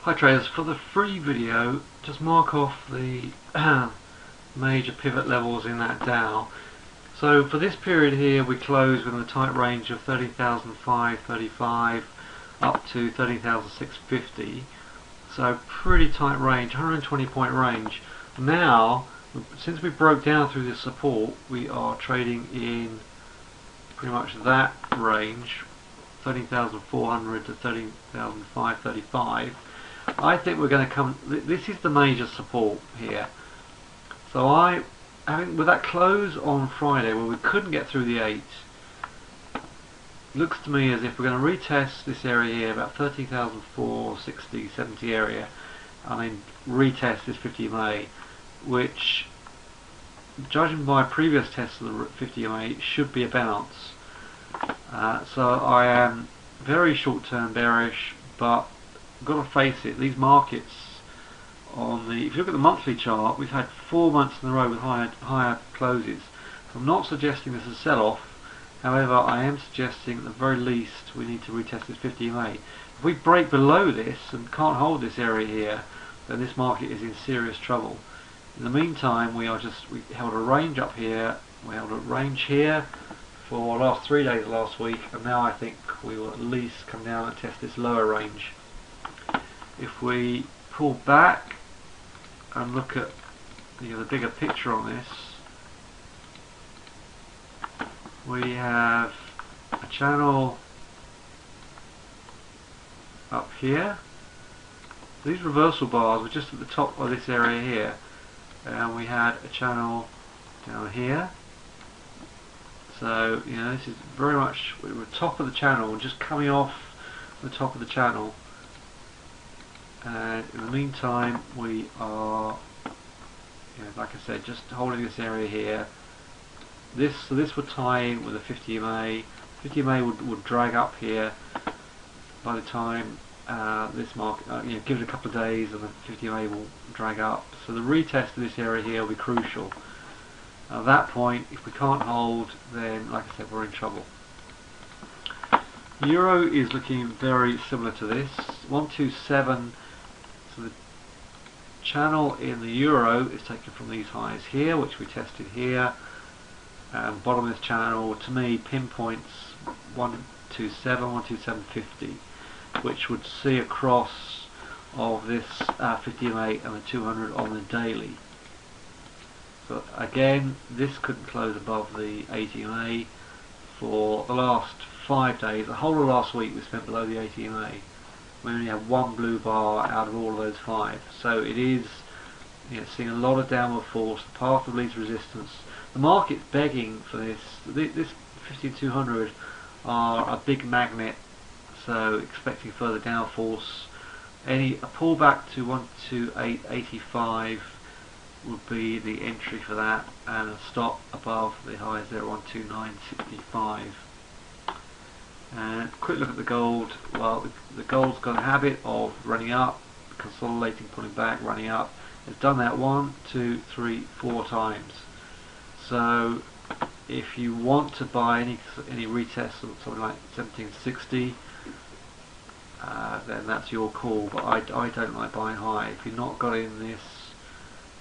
Hi traders, for the free video, just mark off the major pivot levels in that Dow. So for this period here, we closed within a tight range of 13,535 up to 13,650. So pretty tight range, 120 point range. Now, since we broke down through this support, we are trading in pretty much that range, 13,400 to 13,535. I think we're going to come. This is the major support here. So with that close on Friday where we couldn't get through the 8, looks to me as if we're going to retest this area here, about 13,460, 70 area, and then retest this 50 MA, which, judging by previous tests of the 50 MA, should be a bounce. So I am very short-term bearish, but got to face it, these markets if you look at the monthly chart, we've had 4 months in a row with higher closes. So I'm not suggesting this is a sell-off. However, I am suggesting at the very least we need to retest this 50 MA. If we break below this and can't hold this area here, then this market is in serious trouble. In the meantime, we held a range up here, we held a range here for the last 3 days of last week, and now I think we will at least come down and test this lower range. If we pull back and look at the bigger picture on this, we have a channel up here. These reversal bars were just at the top of this area here, and we had a channel down here. So this is very much, we were top of the channel, just coming off the top of the channel. And in the meantime, we are, like I said, just holding this area here. So this would tie in with a 50 MA. 50 MA would drag up here by the time this market, give it a couple of days, and the 50 MA will drag up. So the retest of this area here will be crucial. At that point, if we can't hold, then, like I said, we're in trouble. Euro is looking very similar to this. 127. So the channel in the euro is taken from these highs here, which we tested here, and bottom of this channel to me pinpoints 127, 127.50, which would see a cross of this 50 MA and the 200 on the daily. So again, this couldn't close above the 80 MA for the last 5 days. The whole of last week we spent below the 80 MA. We only have one blue bar out of all of those 5. So it is seeing a lot of downward force, the path of least resistance. The market's begging for this. This 5200 are a big magnet, so expecting further downward force. A pullback to 128.85 would be the entry for that, and a stop above the highs there, 129.65. And quick look at the gold. Well, the gold's got a habit of running up, consolidating, pulling back, running up. It's done that 1, 2, 3, 4 times. So if you want to buy any retest of something like 1760, then that's your call. But I don't like buying high. If you've not got in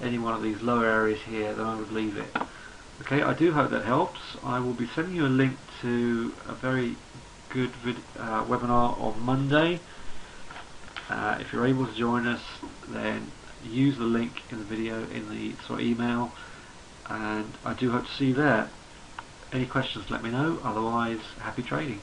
any one of these lower areas here, then I would leave it. Okay, I do hope that helps. I will be sending you a link to a very good webinar on Monday. If you're able to join us, then use the link in the video, in the email, and I do hope to see you there. Any questions, let me know. Otherwise, happy trading.